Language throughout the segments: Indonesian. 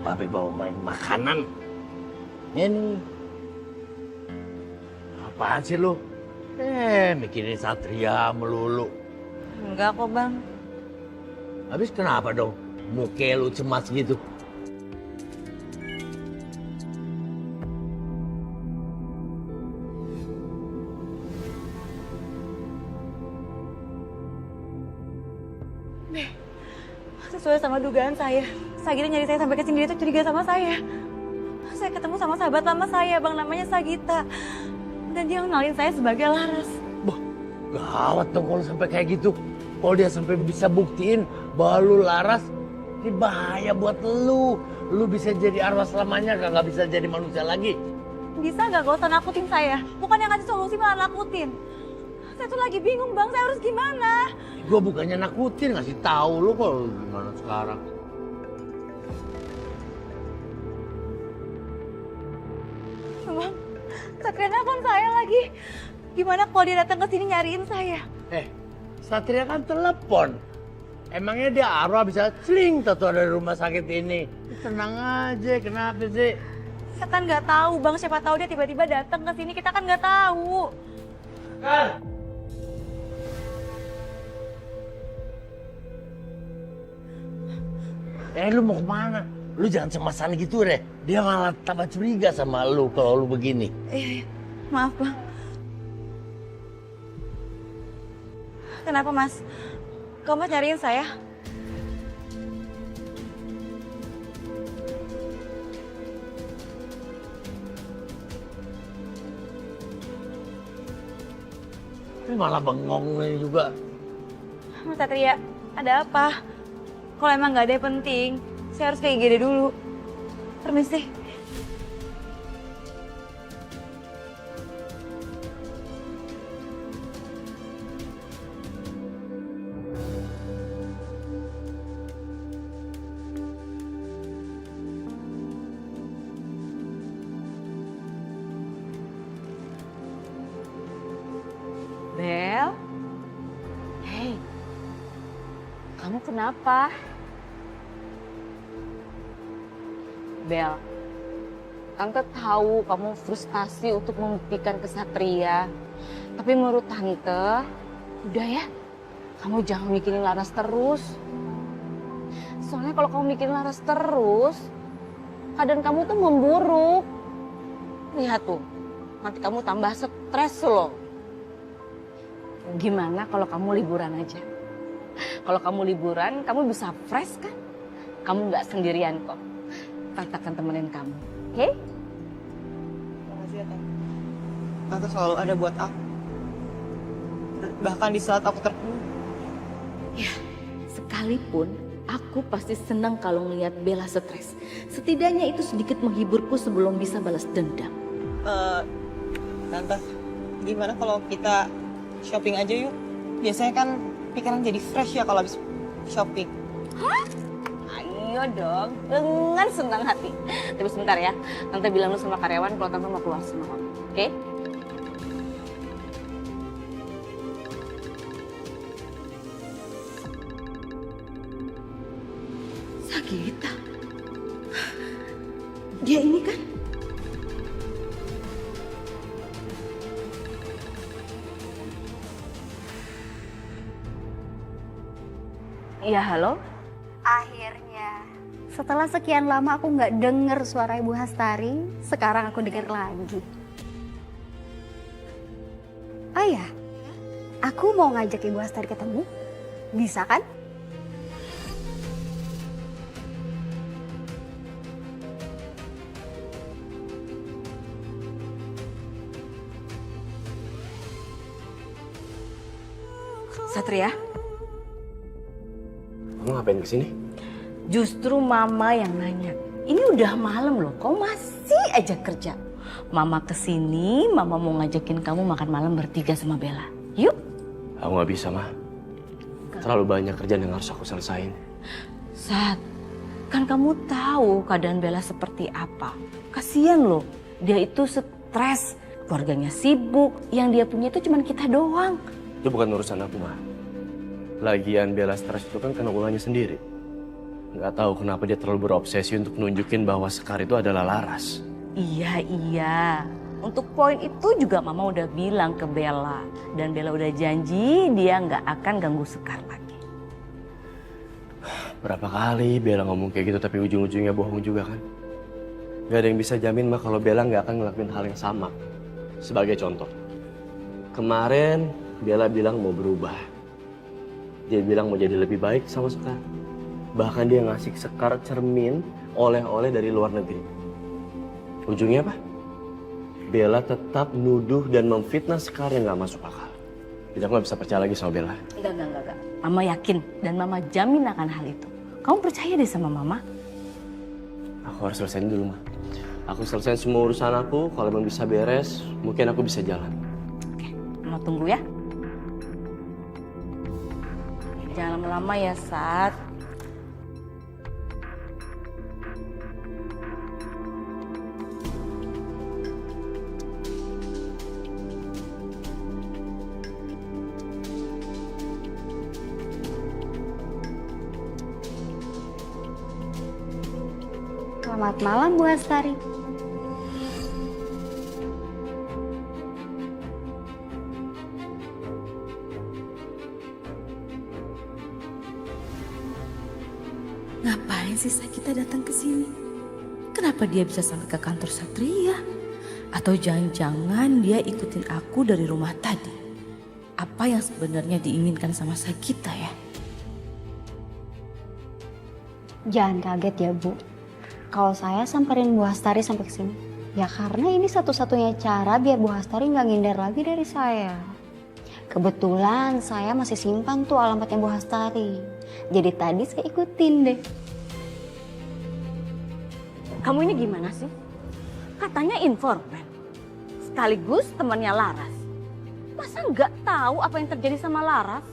Babe bawa main makanan. Ini. Apaan sih lu? Mikirin Satria melulu. Enggak kok bang. Habis kenapa dong? Muka lu cemas gitu. Sesuai sama dugaan saya, Sagita nyari saya sampai ke sini, dia tuh curiga sama saya. Saya ketemu sama sahabat lama saya, bang, namanya Sagita. Dan dia kenalin saya sebagai Laras. Bah, gawat dong kalau sampai kayak gitu. Kalau dia sampai bisa buktiin bahwa lu Laras, ini bahaya buat lu. Lu bisa jadi arwah selamanya, nggak bisa jadi manusia lagi. Bisa gak usah nakutin saya? Bukan yang ngasih solusi malah nakutin. Saya tuh lagi bingung bang, saya harus gimana? Gue bukannya nakutin, ngasih tahu lu kalau gimana sekarang. Bang, Satria nelfon saya lagi. Gimana kalau dia datang ke sini nyariin saya? Satria kan telepon. Emangnya dia arwah bisa celing tato dari rumah sakit ini? Tenang aja, kenapa sih? Saya kan nggak tahu bang, siapa tahu dia tiba-tiba datang ke sini, kita kan nggak tahu. Kal! Lu mau kemana? Lu jangan cemasan gitu deh. Dia malah tambah curiga sama lu kalau lu begini. Iya, maaf bang. Kenapa mas? Kau mas nyariin saya? Lu malah bengong nih juga. Mas Satria, ada apa? Kalau emang nggak ada yang penting, saya harus ke IGD dulu. Permisi. Bel? Hei, kamu kenapa? Bel, Tante tahu kamu frustasi untuk membuktikan ke Satria. Tapi menurut Tante, udah ya, kamu jangan mikirin Laras terus. Soalnya kalau kamu mikirin Laras terus, keadaan kamu tuh memburuk. Lihat tuh, nanti kamu tambah stres loh. Gimana kalau kamu liburan aja? Kalau kamu liburan, kamu bisa fresh kan? Kamu nggak sendirian kok. Tante akan temenin kamu, oke? Makasih ya, Tante. Tante selalu ada buat aku. Bahkan di saat aku terpuruk. Ya, sekalipun aku pasti senang kalau ngelihat Bella stres. Setidaknya itu sedikit menghiburku sebelum bisa balas dendam. Tante, gimana kalau kita shopping aja yuk? Biasanya kan pikiran jadi fresh ya kalau habis shopping. Ayo dong, dengan senang hati. Tapi sebentar ya, Tante bilang lu sama karyawan kalau Tante mau keluar sama kamu, oke? Sagita? Dia ini kan? Iya, halo? Akhirnya, setelah sekian lama aku nggak denger suara Ibu Hastari, sekarang aku denger lagi. Oh ya, aku mau ngajak Ibu Hastari ketemu. Bisa kan? Satria, Kamu ngapain kesini? justru Mama yang nanya. Ini udah malam loh, kau masih aja kerja. Mama kesini, Mama mau ngajakin kamu makan malam bertiga sama Bella. Yuk. Aku nggak bisa, Ma. Terlalu banyak kerjaan yang harus aku selesain. Sat, kan kamu tahu keadaan Bella seperti apa. Kasian loh, dia itu stres, keluarganya sibuk, yang dia punya itu cuma kita doang. Itu bukan urusan aku, Ma. Lagian Bella stres itu kan karena ulahnya sendiri. Nggak tahu kenapa dia terlalu berobsesi untuk nunjukin bahwa Sekar itu adalah Laras. Iya. Untuk poin itu juga Mama udah bilang ke Bella. Dan Bella udah janji dia nggak akan ganggu Sekar lagi. Berapa kali Bella ngomong kayak gitu tapi ujung-ujungnya bohong juga kan? Gak ada yang bisa jamin mah kalau Bella nggak akan ngelakuin hal yang sama. Sebagai contoh, kemarin Bella bilang mau berubah. Dia bilang mau jadi lebih baik sama Sekar. Bahkan dia ngasih Sekar cermin oleh-oleh dari luar negeri. Ujungnya apa? Bella tetap nuduh dan memfitnah Sekar yang nggak masuk akal. Jadi aku nggak bisa percaya lagi sama Bella. Enggak. Mama yakin dan Mama jamin akan hal itu. Kamu percaya deh sama Mama? Aku harus selesaiin dulu, Ma. Aku selesaiin semua urusan aku, kalau emang bisa beres, mungkin aku bisa jalan. Oke, Mama tunggu ya. Jangan lama-lama ya, Sat. Selamat malam Bu Hastari. Ngapain sih Sakita datang ke sini? Kenapa dia bisa sampai ke kantor Satria? Atau jangan-jangan dia ikutin aku dari rumah tadi? Apa yang sebenarnya diinginkan sama Sakita ya? Jangan kaget ya Bu. Kalau saya samperin Bu Hastari sampai ke sini, ya karena ini satu-satunya cara biar Bu Hastari nggak ngindar lagi dari saya. Kebetulan saya masih simpan tuh alamatnya Bu Hastari. Jadi tadi saya ikutin deh. Kamu ini gimana sih? Katanya informan. Sekaligus temannya Laras. Masa nggak tahu apa yang terjadi sama Laras?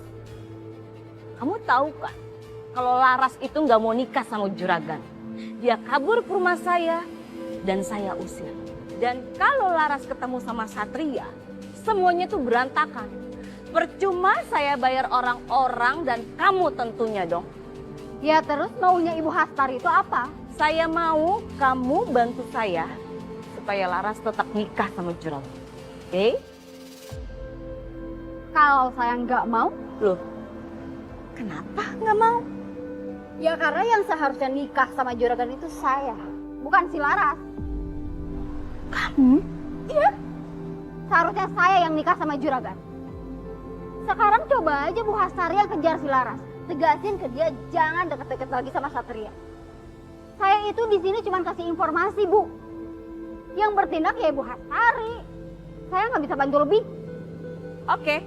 Kamu tahu kan? Kalau Laras itu nggak mau nikah sama Juragan. Dia kabur ke rumah saya dan saya usir. Dan kalau Laras ketemu sama Satria, semuanya tuh berantakan. Percuma saya bayar orang-orang dan kamu tentunya dong. Ya terus maunya Ibu Hastari itu apa? Saya mau kamu bantu saya supaya Laras tetap nikah sama Juragan. Oke? Kalau saya nggak mau, Loh, kenapa nggak mau? ya karena yang seharusnya nikah sama Juragan itu saya, bukan si Laras. Kamu? Iya, seharusnya saya yang nikah sama Juragan. Sekarang coba aja Bu Hastari yang kejar si Laras. Tegasin ke dia jangan deket-deket lagi sama Satria. Saya itu di sini cuma kasih informasi Bu. Yang bertindak ya Bu Hastari. Saya nggak bisa bantu lebih. Oke,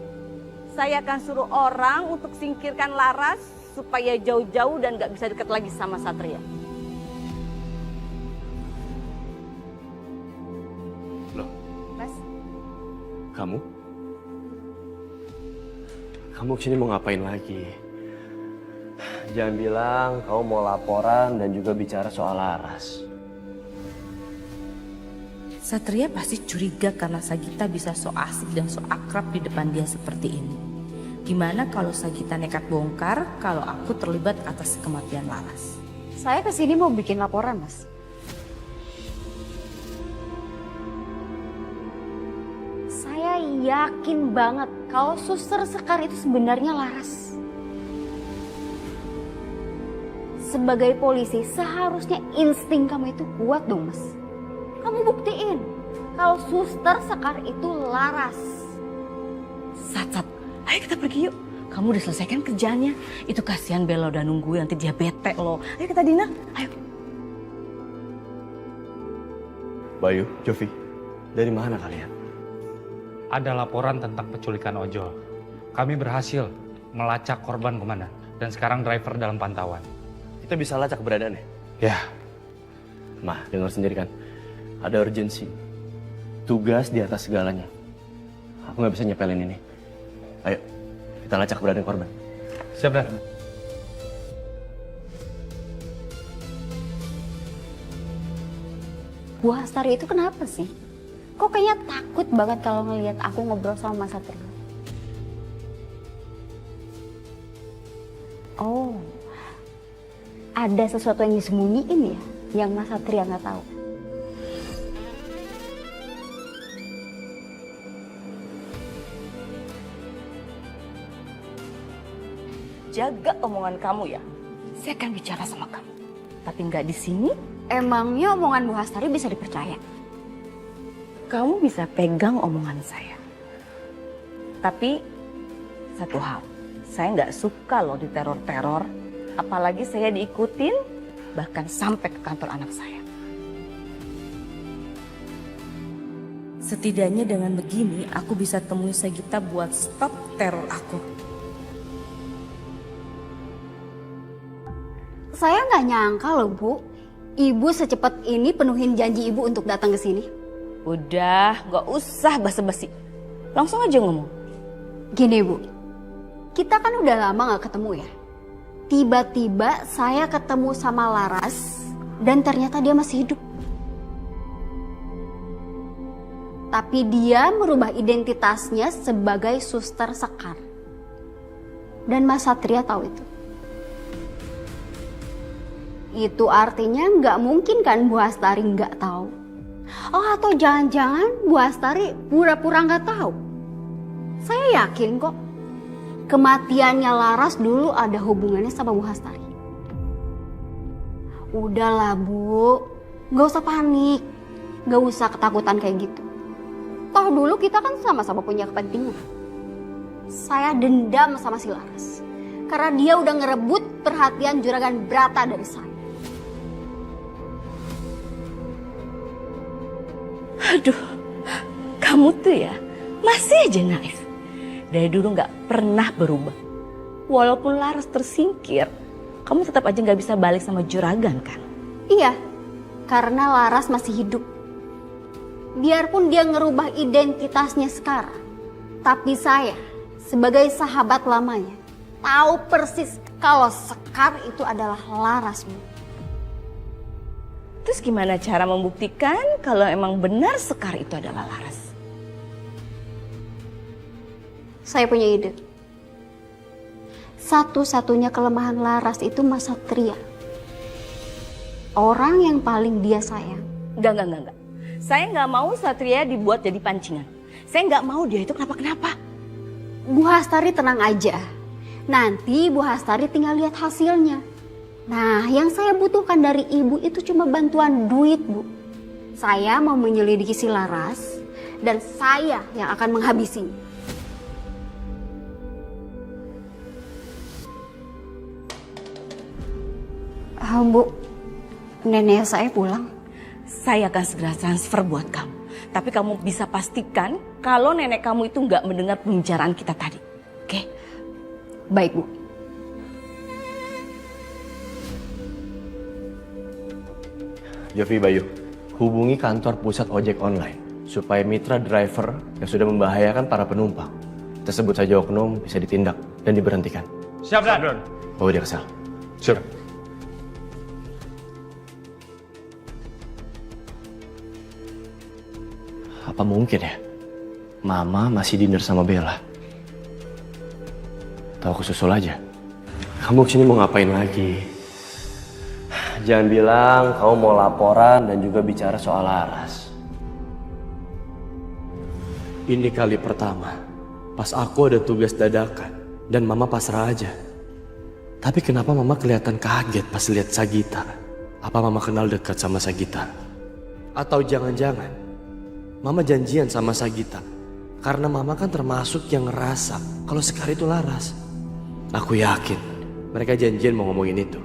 saya akan suruh orang untuk singkirkan Laras supaya jauh-jauh dan gak bisa deket lagi sama Satria. Loh, Mas, kamu? Kamu kesini mau ngapain lagi? Jangan bilang kamu mau laporan dan juga bicara soal Laras. Satria pasti curiga karena Sagita bisa so asik dan so akrab di depan dia seperti ini. Gimana kalau Sagita nekat bongkar kalau aku terlibat atas kematian Laras? Saya kesini mau bikin laporan, Mas. Saya yakin banget kalau Suster Sekar itu sebenarnya Laras. Sebagai polisi, seharusnya insting kamu itu kuat dong, Mas. Kamu buktiin kalau Suster Sekar itu Laras. Sat, ayo kita pergi yuk. Kamu udah selesaikan kerjaannya. Itu kasihan Bella udah nunggu, nanti dia bete loh. Ayo kita dinner, ayo. Bayu, Jovi, dari mana kalian? Ada laporan tentang penculikan ojol. Kami berhasil melacak korban, Komandan. Dan sekarang driver dalam pantauan. Kita bisa lacak keberadaannya? Ya, Mah, dengar sendiri kan. Ada urgensi. Tugas di atas segalanya. Aku nggak bisa nyepelin ini. Ayo, kita lacak keberadaan korban. siap Dan. Bu Hastari itu kenapa sih? Kok kayaknya takut banget kalau ngelihat aku ngobrol sama Mas Satria? Oh, ada sesuatu yang disembunyiin ya, yang Mas Satria nggak tahu. Jaga omongan kamu ya. Saya akan bicara sama kamu. Tapi nggak di sini. Emangnya omongan Bu Hastari bisa dipercaya? Kamu bisa pegang omongan saya. Tapi satu hal, saya nggak suka loh diteror-teror. Apalagi saya diikutin, bahkan sampai ke kantor anak saya. Setidaknya dengan begini, aku bisa temui Sagita buat stop teror aku. Saya nggak nyangka loh Bu, Ibu secepat ini penuhin janji Ibu untuk datang ke sini. Udah, nggak usah basa-basi. Langsung aja ngomong. Gini Bu, kita kan udah lama nggak ketemu ya. Tiba-tiba saya ketemu sama Laras dan ternyata dia masih hidup. Tapi dia merubah identitasnya sebagai Suster Sekar. Dan Mas Satria tahu itu. Itu artinya nggak mungkin kan Bu Hastari nggak tahu. Oh atau jangan-jangan Bu Hastari pura-pura nggak tahu. Saya yakin kok kematiannya Laras dulu ada hubungannya sama Bu Hastari. Udahlah Bu, nggak usah panik, nggak usah ketakutan kayak gitu. Toh dulu kita kan sama-sama punya kepentingan. Saya dendam sama si Laras karena dia udah ngerebut perhatian Juragan Brata dari saya. Aduh, kamu tuh ya masih aja naif. Dari dulu nggak pernah berubah. Walaupun Laras tersingkir, kamu tetap aja nggak bisa balik sama Juragan kan? Iya, karena Laras masih hidup. Biarpun dia ngerubah identitasnya sekarang, tapi saya sebagai sahabat lamanya tahu persis kalau Sekar itu adalah Laras, Bu. Terus gimana cara membuktikan kalau emang benar Sekar itu adalah Laras? Saya punya ide. Satu-satunya kelemahan Laras itu Mas Satria. Orang yang paling dia sayang. Enggak. Saya nggak mau Satria dibuat jadi pancingan. Saya nggak mau dia itu kenapa-kenapa. Bu Hastari tenang aja. Nanti Bu Hastari tinggal lihat hasilnya. Nah, yang saya butuhkan dari Ibu itu cuma bantuan duit, Bu. Saya mau menyelidiki si Laras dan saya yang akan menghabisinya. Bu, nenek saya pulang. Saya akan segera transfer buat kamu. Tapi kamu bisa pastikan kalau nenek kamu itu nggak mendengar pembicaraan kita tadi. Oke? Baik, Bu. Jovi Bayu, hubungi kantor pusat ojek online supaya mitra driver yang sudah membahayakan para penumpang tersebut saja oknum bisa ditindak dan diberhentikan. Siap, Dan. Bawa dia ke sel. Siap. Apa mungkin ya? Mama masih dinner sama Bella. Tahu aku susul aja. Kamu kesini mau ngapain lagi? Jangan bilang kamu mau laporan dan juga bicara soal Laras. Ini kali pertama pas aku ada tugas dadakan dan Mama pasrah aja. Tapi kenapa Mama kelihatan kaget pas lihat Sagita? Apa Mama kenal dekat sama Sagita? Atau jangan-jangan Mama janjian sama Sagita karena Mama kan termasuk yang ngerasa kalau Sekar itu Laras. Aku yakin mereka janjian mau ngomongin itu.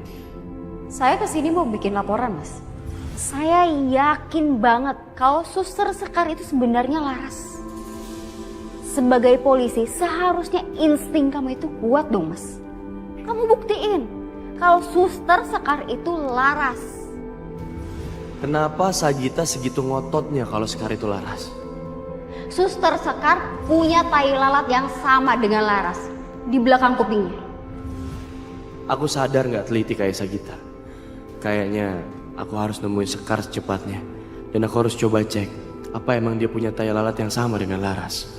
Saya kesini mau bikin laporan, Mas. Saya yakin banget kalau Suster Sekar itu sebenarnya Laras. Sebagai polisi, seharusnya insting kamu itu kuat dong, Mas. Kamu buktiin kalau Suster Sekar itu Laras. Kenapa Sagita segitu ngototnya kalau Sekar itu Laras? Suster Sekar punya tai lalat yang sama dengan Laras di belakang kupingnya. Aku sadar gak teliti kayak Sagita. Kayaknya aku harus nemuin Sekar secepatnya. Dan aku harus coba cek apa emang dia punya tai lalat yang sama dengan Laras.